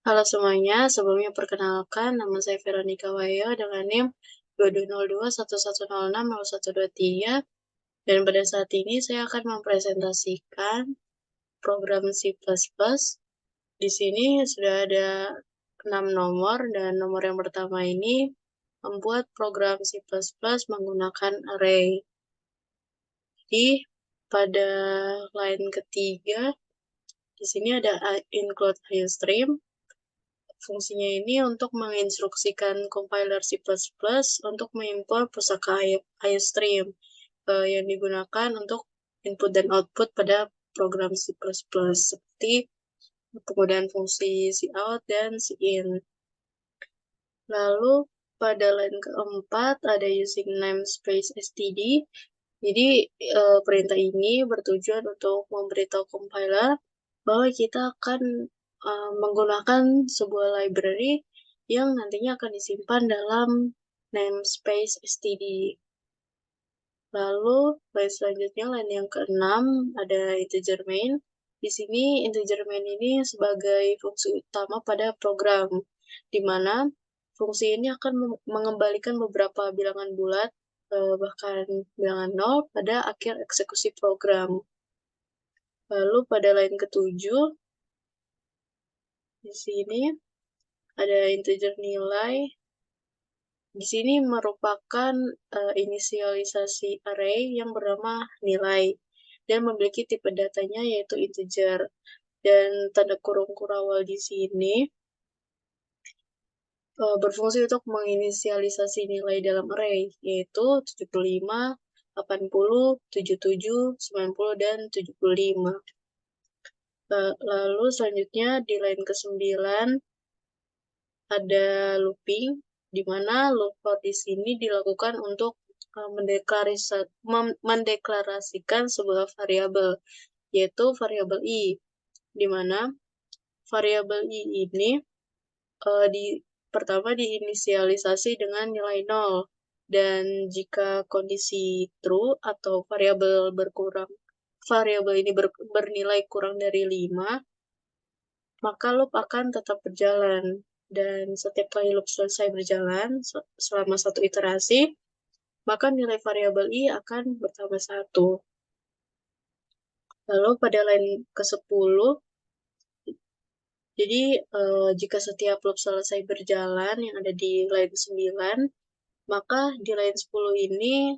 Halo semuanya, sebelumnya perkenalkan nama saya Veronica Wayo dengan NIM 220211060123 dan pada saat ini saya akan mempresentasikan program C++. Di sini sudah ada 6 nomor dan nomor yang pertama ini membuat program C++ menggunakan array. Jadi pada line ketiga di sini ada include IOStream. Fungsinya ini untuk menginstruksikan compiler C++ untuk mengimpor pusaka IOStream yang digunakan untuk input dan output pada program C++, seperti penggunaan fungsi cout dan cin. Lalu pada line keempat ada using namespace std. Jadi perintah ini bertujuan untuk memberitahu compiler bahwa kita akan menggunakan sebuah library yang nantinya akan disimpan dalam namespace std. Lalu line selanjutnya, line yang keenam, ada integer main. Di sini integer main ini sebagai fungsi utama pada program, di mana fungsi ini akan mengembalikan beberapa bilangan bulat, bahkan bilangan 0 pada akhir eksekusi program. Lalu pada line ketujuh, di sini ada integer nilai. Di sini merupakan inisialisasi array yang bernama nilai dan memiliki tipe datanya yaitu integer. Dan tanda kurung kurawal di sini berfungsi untuk menginisialisasi nilai dalam array, yaitu 75, 80, 77, 90, dan 75. Lalu selanjutnya di line ke-9 ada looping, di mana loop for di sini dilakukan untuk mendeklarasikan sebuah variabel, yaitu variabel i, di mana variabel i ini pertama diinisialisasi dengan nilai 0, dan jika kondisi true atau variabel ini bernilai kurang dari 5, maka loop akan tetap berjalan. Dan setiap kali loop selesai berjalan selama satu iterasi, maka nilai variabel i akan bertambah 1. Lalu pada line ke-10, jadi jika setiap loop selesai berjalan yang ada di line 9, maka di line 10 ini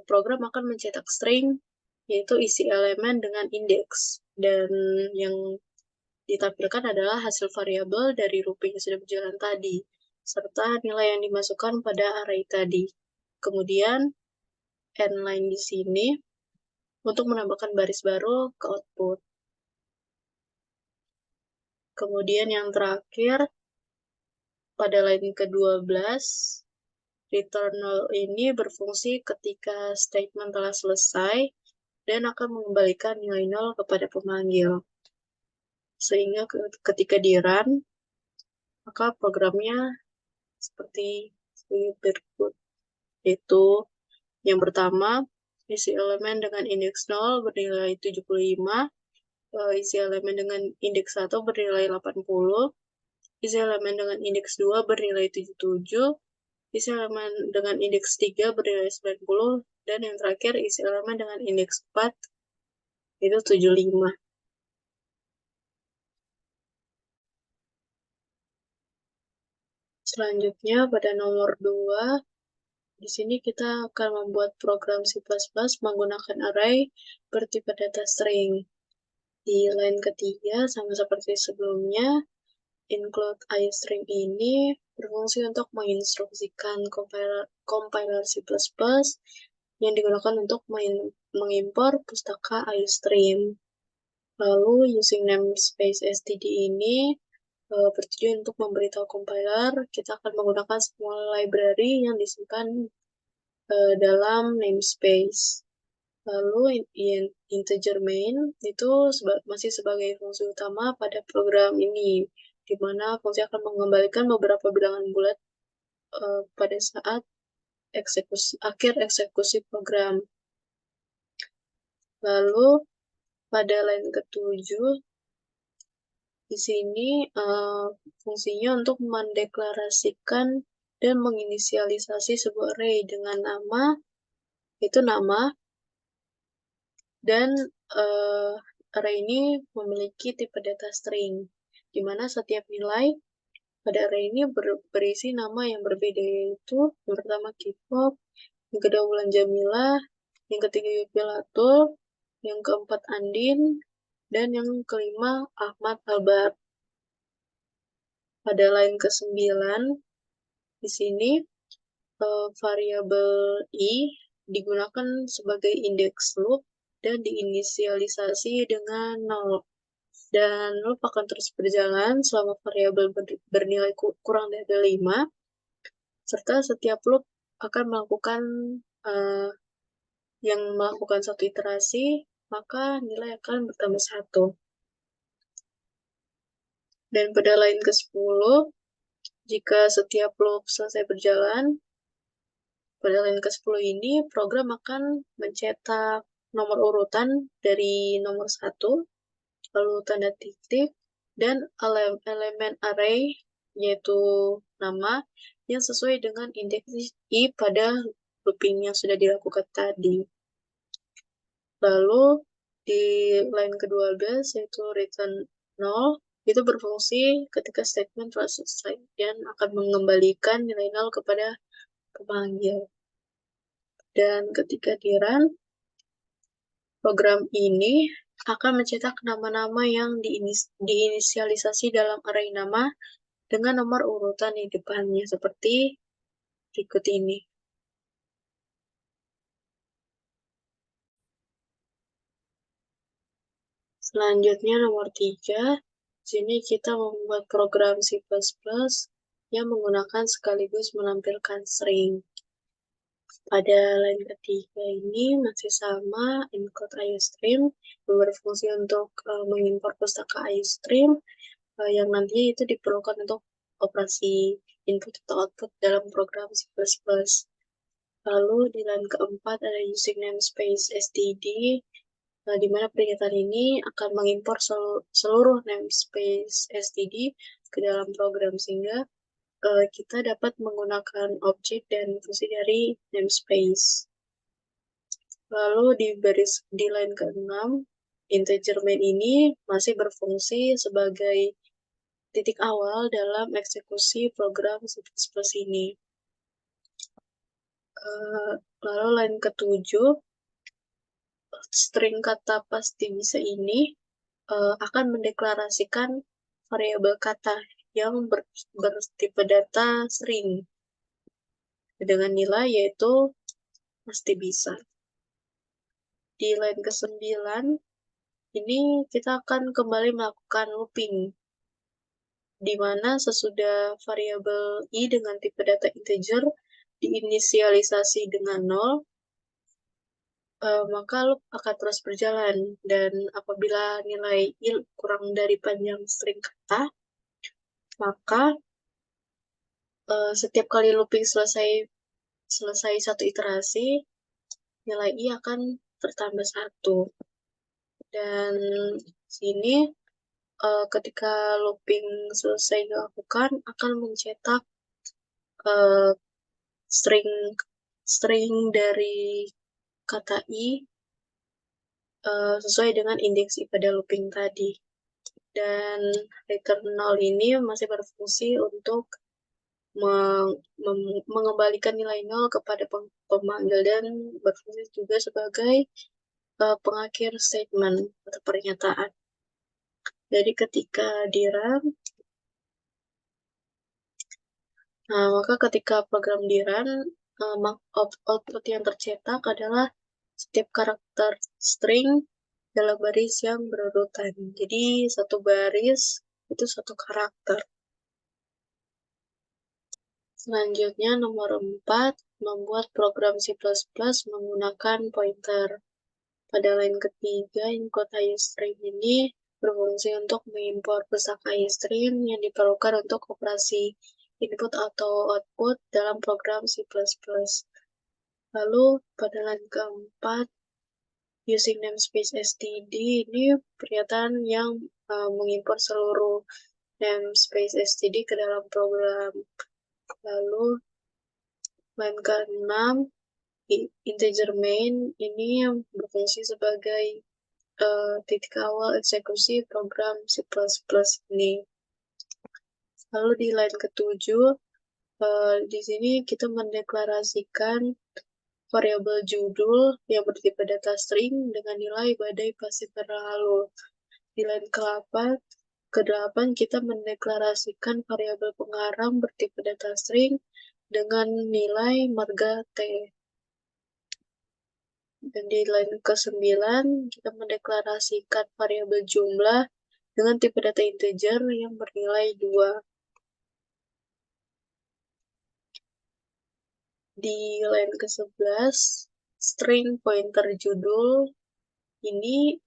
program akan mencetak string, yaitu isi elemen dengan indeks. Dan yang ditampilkan adalah hasil variabel dari looping yang sudah berjalan tadi, serta nilai yang dimasukkan pada array tadi. Kemudian end line di sini untuk menambahkan baris baru ke output. Kemudian yang terakhir, pada line ke-12, return null ini berfungsi ketika statement telah selesai dan akan mengembalikan nilai 0 kepada pemanggil. Sehingga ketika di run, maka programnya seperti berikut, yaitu yang pertama, isi elemen dengan indeks 0 bernilai 75, isi elemen dengan indeks 1 bernilai 80, isi elemen dengan indeks 2 bernilai 77, isi elemen dengan indeks 3 bernilai 90, dan yang terakhir isi elemen dengan indeks 4 itu 75. Selanjutnya pada nomor 2, di sini kita akan membuat program C++ menggunakan array bertipe data string. Di line ketiga, sama seperti sebelumnya, include IOStream ini berfungsi untuk menginstruksikan compiler C++ yang digunakan untuk mengimpor pustaka IOStream. Lalu using namespace std ini bertujuan untuk memberitahu compiler kita akan menggunakan semua library yang disimpan dalam namespace. Lalu integer main itu masih sebagai fungsi utama pada program ini, di mana fungsi akan mengembalikan beberapa bilangan bulat pada saat akhir eksekusi program. Lalu pada line ke-7 Di sini fungsinya untuk mendeklarasikan dan menginisialisasi sebuah array dengan nama, itu nama, dan array ini memiliki tipe data string, di mana setiap nilai pada array ini berisi nama yang berbeda, yaitu yang pertama K-pop, yang kedua Wulan Jamila, yang ketiga Yupi Latul, yang keempat Andin, dan yang kelima Ahmad Albar. Pada line ke-9, di sini variabel i digunakan sebagai indeks loop dan diinisialisasi dengan 0. Dan loop akan terus berjalan selama variabel bernilai kurang dari 5, serta setiap loop akan melakukan yang melakukan satu iterasi, maka nilai akan bertambah 1. Dan pada line ke-10, jika setiap loop selesai berjalan, pada line ke-10 ini program akan mencetak nomor urutan dari nomor 1, lalu tanda titik, dan elemen array, yaitu nama, yang sesuai dengan indeks i pada looping yang sudah dilakukan tadi. Lalu di line ke-12, yaitu return 0, itu berfungsi ketika statement telah selesai dan akan mengembalikan nilai 0 kepada pemanggil. Dan ketika di run, program ini akan mencetak nama-nama yang diinisialisasi dalam array nama dengan nomor urutan di depannya, seperti berikut ini. Selanjutnya nomor 3, sini kita membuat program C++ yang menggunakan sekaligus menampilkan string. Pada line ketiga ini masih sama, include iostream, yang berfungsi untuk mengimpor pustaka iostream, yang nantinya itu diperlukan untuk operasi input atau output dalam program C++. Lalu di line keempat ada using namespace std, di mana pernyataan ini akan mengimpor seluruh namespace std ke dalam program, sehingga kita dapat menggunakan objek dan fungsi dari namespace. Lalu di line ke-6, integer main ini masih berfungsi sebagai titik awal dalam eksekusi program C++ ini. Lalu line ke-7, string kata pasti bisa ini akan mendeklarasikan variabel kata yang bertipe data string dengan nilai yaitu pasti bisa. Di line ke-9, ini kita akan kembali melakukan looping, di mana sesudah variabel i dengan tipe data integer diinisialisasi dengan 0, maka loop akan terus berjalan, dan apabila nilai i kurang dari panjang string kata, maka setiap kali looping selesai satu iterasi, nilai i akan bertambah 1. Dan sini ketika looping selesai dilakukan akan mencetak string dari kata i sesuai dengan indeks i pada looping tadi. Dan return 0 ini masih berfungsi untuk mengembalikan nilai 0 kepada pemanggil dan berfungsi juga sebagai pengakhir statement atau pernyataan. Jadi ketika di run, maka ketika program di run, output yang tercetak adalah setiap karakter string dalam baris yang berurutan. Jadi satu baris itu satu karakter. Selanjutnya nomor 4, membuat program C++ menggunakan pointer. Pada line ketiga, include iostream ini berfungsi untuk mengimpor pustaka iostream yang diperlukan untuk operasi input atau output dalam program C++. Lalu pada line keempat, using namespace std ini pernyataan yang mengimpor seluruh namespace std ke dalam program. Lalu line ke-6, integer main ini yang berfungsi sebagai titik awal eksekusi program C++ ini. Lalu di line ke-7, di sini kita mendeklarasikan variabel judul yang bertipe data string dengan nilai badai pasti berlalu. Di line ke-8 kita mendeklarasikan variabel pengarang bertipe data string dengan nilai marga T. Dan di line ke-9 kita mendeklarasikan variabel jumlah dengan tipe data integer yang bernilai 2. Di line ke-11 string pointer judul ini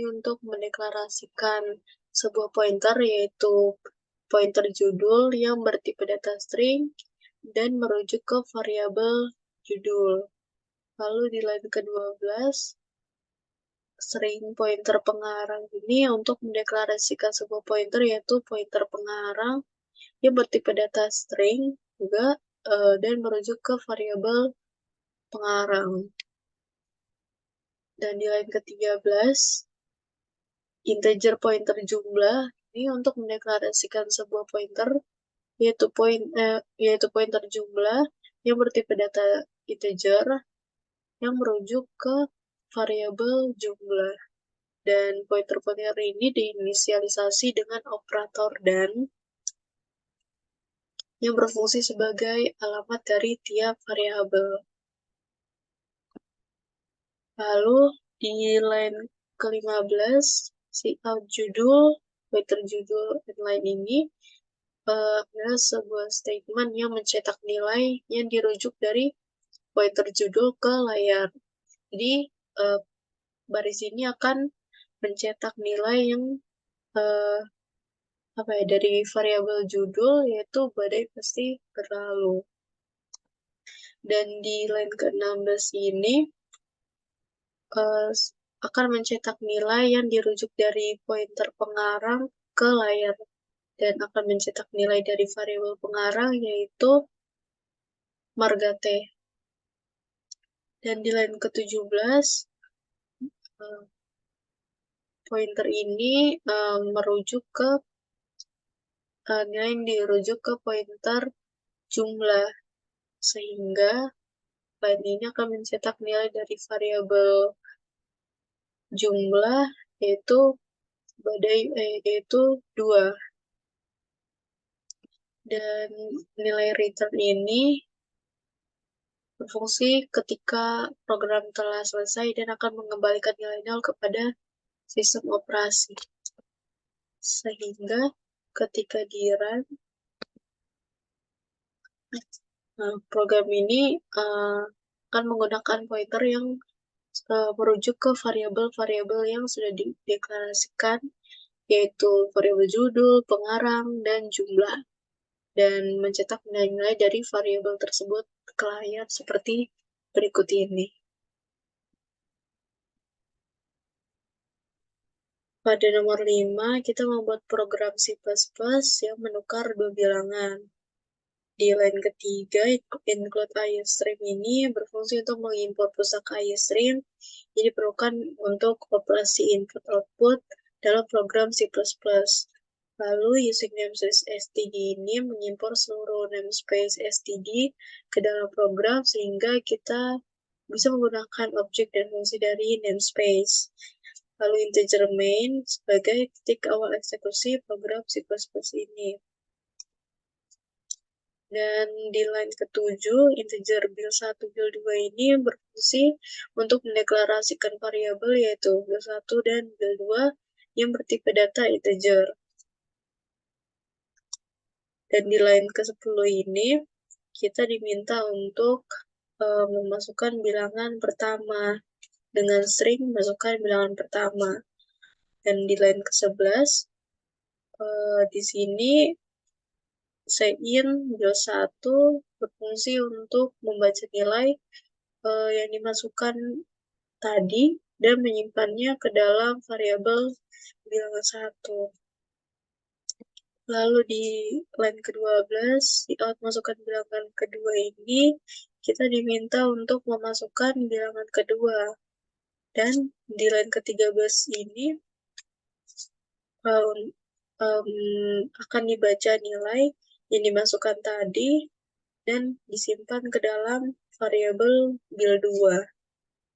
untuk mendeklarasikan sebuah pointer, yaitu pointer judul yang bertipe data string dan merujuk ke variabel judul. Lalu di line ke-12 string pointer pengarang ini untuk mendeklarasikan sebuah pointer, yaitu pointer pengarang yang bertipe data string juga dan merujuk ke variabel pengarang. Dan di line ke-13 integer pointer jumlah ini untuk mendeklarasikan sebuah pointer, yaitu pointer jumlah yang bertipe data integer yang merujuk ke variabel jumlah. Dan pointer-pointer ini diinisialisasi dengan operator dan yang berfungsi sebagai alamat dari tiap variabel. Lalu di line ke-15 si out judul, pointer judul line ini adalah sebuah statement yang mencetak nilai yang dirujuk dari pointer judul ke layar. Jadi baris ini akan mencetak nilai yang dari variabel judul, yaitu badai pasti berlalu. Dan di line ke-16 ini akan mencetak nilai yang dirujuk dari pointer pengarang ke layar dan akan mencetak nilai dari variabel pengarang, yaitu marga T. Dan di line ke-17 pointer ini merujuk ke nilai yang dirujuk ke pointer jumlah, sehingga line ini akan mencetak nilai dari variabel jumlah, yaitu yaitu 2. Dan nilai return ini berfungsi ketika program telah selesai dan akan mengembalikan nilai 0 kepada sistem operasi. Sehingga ketika di run, program ini akan menggunakan pointer yang merujuk ke variabel-variabel yang sudah dideklarasikan, yaitu variabel judul, pengarang, dan jumlah, dan mencetak nilai-nilai dari variabel tersebut ke layar seperti berikut ini. Pada nomor 5, kita membuat program C++ yang menukar dua bilangan. Di line ketiga, include IOStream ini berfungsi untuk mengimpor pusaka IOStream yang diperlukan untuk operasi input-output dalam program C++. Lalu, using namespace std ini mengimpor seluruh namespace std ke dalam program sehingga kita bisa menggunakan objek dan fungsi dari namespace. Lalu integer main sebagai titik awal eksekusi program C++ ini. Dan di line ke-7, integer build 1, build 2 ini berfungsi untuk mendeklarasikan variabel, yaitu build 1 dan build 2 yang bertipe data integer. Dan di line ke-10 ini, kita diminta untuk memasukkan bilangan pertama. Dengan string, masukkan bilangan pertama. Dan di line ke-11, di sini sign build 1 berfungsi untuk membaca nilai yang dimasukkan tadi dan menyimpannya ke dalam variabel bilangan 1. Lalu di line ke-12, di out masukkan bilangan kedua ini, kita diminta untuk memasukkan bilangan kedua. Dan di line ke-13 ini, akan dibaca nilai yang dimasukkan tadi dan disimpan ke dalam variabel bil2.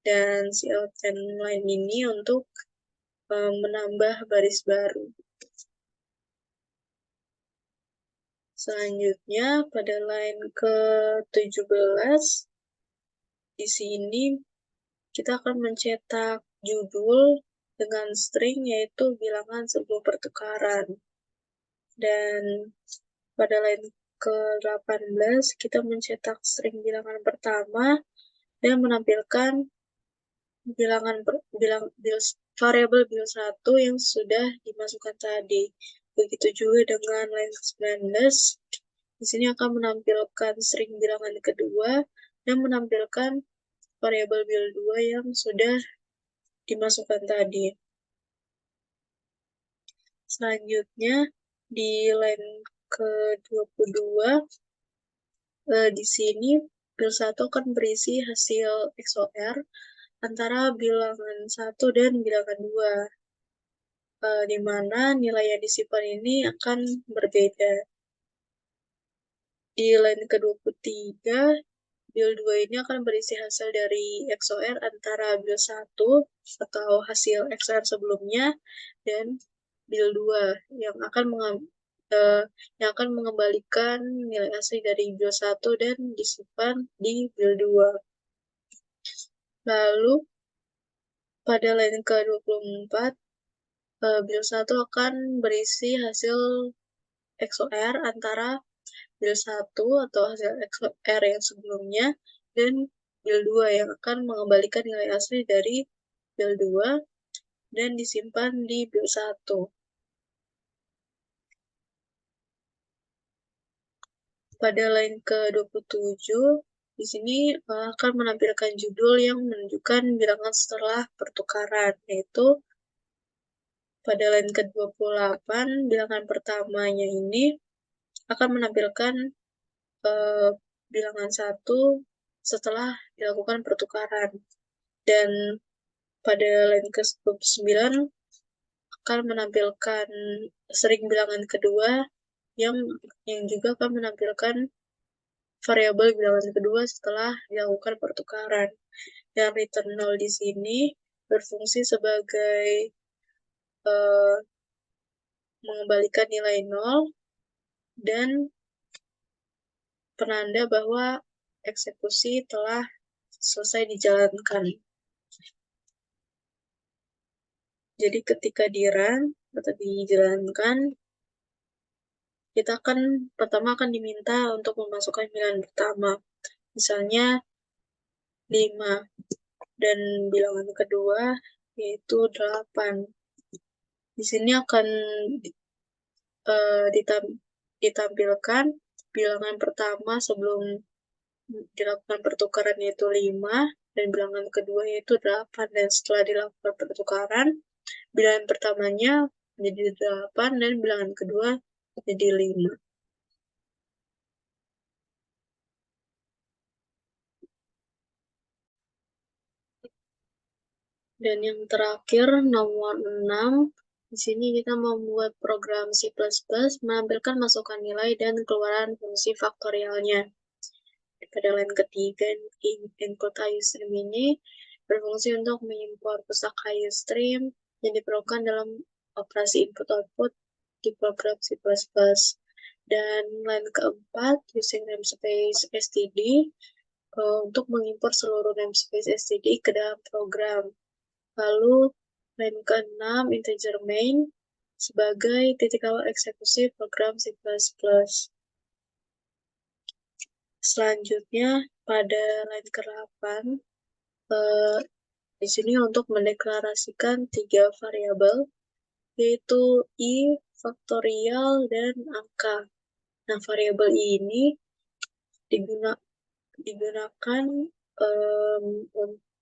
Dan si outline line ini untuk menambah baris baru. Selanjutnya pada line ke-17, di sini kita akan mencetak judul dengan string yaitu bilangan sebelum pertukaran. Dan pada line ke-18 kita mencetak string bilangan pertama dan menampilkan variabel bil1 yang sudah dimasukkan tadi. Begitu juga dengan line ke-19, di sini akan menampilkan string bilangan kedua dan menampilkan variabel bil2 yang sudah dimasukkan tadi. Selanjutnya di line ke-22, di sini bil1 akan berisi hasil XOR antara bilangan 1 dan bilangan 2, di mana nilai yang disimpan ini akan berbeda. Di line ke-23, bil2 ini akan berisi hasil dari XOR antara bil1 atau hasil XOR sebelumnya dan bil2 yang akan mengembalikan nilai asli dari bil1 dan disimpan di bil2. Lalu pada line ke-24, bil1 akan berisi hasil XOR antara bil1 atau hasil XOR yang sebelumnya dan bil2 yang akan mengembalikan nilai asli dari bil2 dan disimpan di bil1. Pada line ke-27, di sini akan menampilkan judul yang menunjukkan bilangan setelah pertukaran, yaitu pada line ke-28, bilangan pertamanya ini akan menampilkan bilangan 1 setelah dilakukan pertukaran. Dan pada line ke-29 akan menampilkan string bilangan kedua yang juga akan menampilkan variabel bilangan kedua setelah dilakukan pertukaran. Dan return 0 di sini berfungsi sebagai mengembalikan nilai 0 dan penanda bahwa eksekusi telah selesai dijalankan. Jadi ketika di-run atau dijalankan, kita pertama akan diminta untuk memasukkan bilangan pertama, misalnya 5, dan bilangan kedua yaitu 8. Di sini akan ditampilkan bilangan pertama sebelum dilakukan pertukaran yaitu 5, dan bilangan kedua yaitu 8. Dan setelah dilakukan pertukaran, bilangan pertamanya menjadi 8 dan bilangan kedua menjadi 5. Dan yang terakhir, nomor 6, di sini kita membuat program C++ menampilkan masukan nilai dan keluaran fungsi faktorialnya. Pada line ketiga, include IUstream ini berfungsi untuk mengimpor pustaka IUstream yang diperlukan dalam operasi input-output di program C++. Dan line keempat, using namespace std, untuk mengimpor seluruh namespace std ke dalam program. Lalu line ke-6, integer main, sebagai titik awal eksekusi program C++. Selanjutnya, pada line ke-8, di sini untuk mendeklarasikan 3 variabel, yaitu i, faktorial, dan angka. Nah, variabel ini digunakan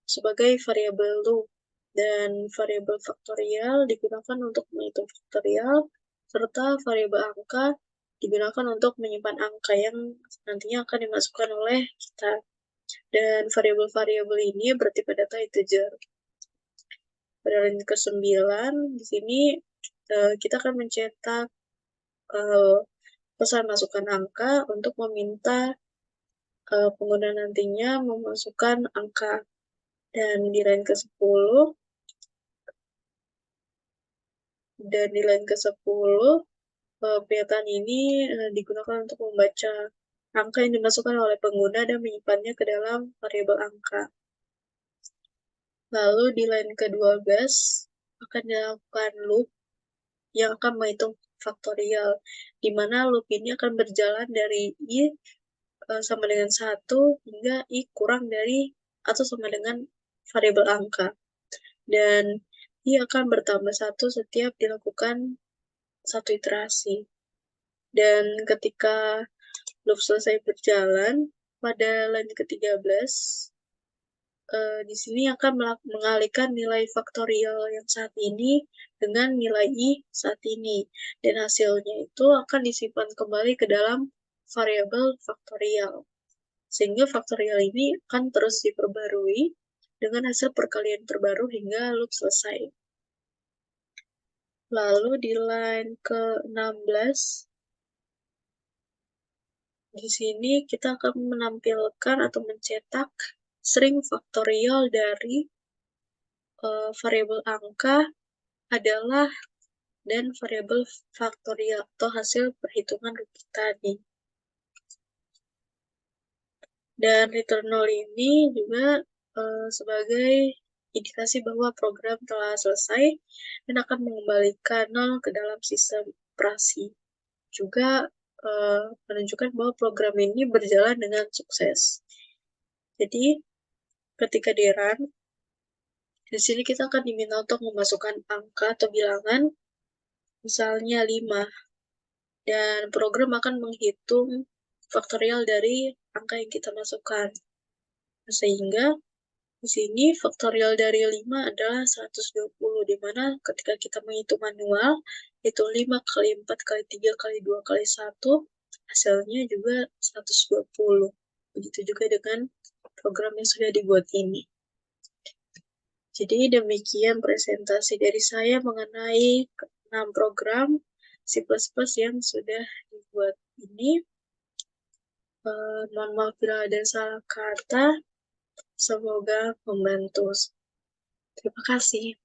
sebagai variabel loop. Dan variabel faktorial digunakan untuk menghitung faktorial, serta variabel angka digunakan untuk menyimpan angka yang nantinya akan dimasukkan oleh kita. Dan variabel-variabel ini bertipe data integer. Pada line ke-9, di sini kita akan mencetak pesan masukkan angka untuk meminta pengguna nantinya memasukkan angka. Dan di line ke-10 pernyataan ini digunakan untuk membaca angka yang dimasukkan oleh pengguna dan menyimpannya ke dalam variabel angka. Lalu di line ke-12 akan dilakukan loop yang akan menghitung faktorial, di mana loop ini akan berjalan dari I sama dengan 1 hingga I kurang dari atau sama dengan variabel angka. Dan I akan bertambah 1 setiap dilakukan satu iterasi. Dan ketika loop selesai berjalan, pada line ke-13, di sini akan mengalihkan nilai faktorial yang saat ini dengan nilai I saat ini. Dan hasilnya itu akan disimpan kembali ke dalam variabel faktorial. Sehingga faktorial ini akan terus diperbarui dengan hasil perkalian terbaru hingga loop selesai. Lalu di line ke-16, di sini kita akan menampilkan atau mencetak string faktorial dari variabel angka adalah dan variabel faktorial atau hasil perhitungan rupi tadi. Dan return 0 ini juga sebagai indikasi bahwa program telah selesai dan akan mengembalikan 0 ke dalam sistem operasi. Juga menunjukkan bahwa program ini berjalan dengan sukses. Jadi, ketika di run, di sini kita akan diminta untuk memasukkan angka atau bilangan, misalnya 5. Dan program akan menghitung faktorial dari angka yang kita masukkan. Sehingga di sini faktorial dari 5 adalah 120, di mana ketika kita menghitung manual, itu 5 kali 4 kali 3 kali 2 kali 1, hasilnya juga 120. Begitu juga dengan program yang sudah dibuat ini. Jadi demikian presentasi dari saya mengenai 6 program C++ yang sudah dibuat ini. Mohon maaf bila ada salah kata. Semoga membantu. Terima kasih.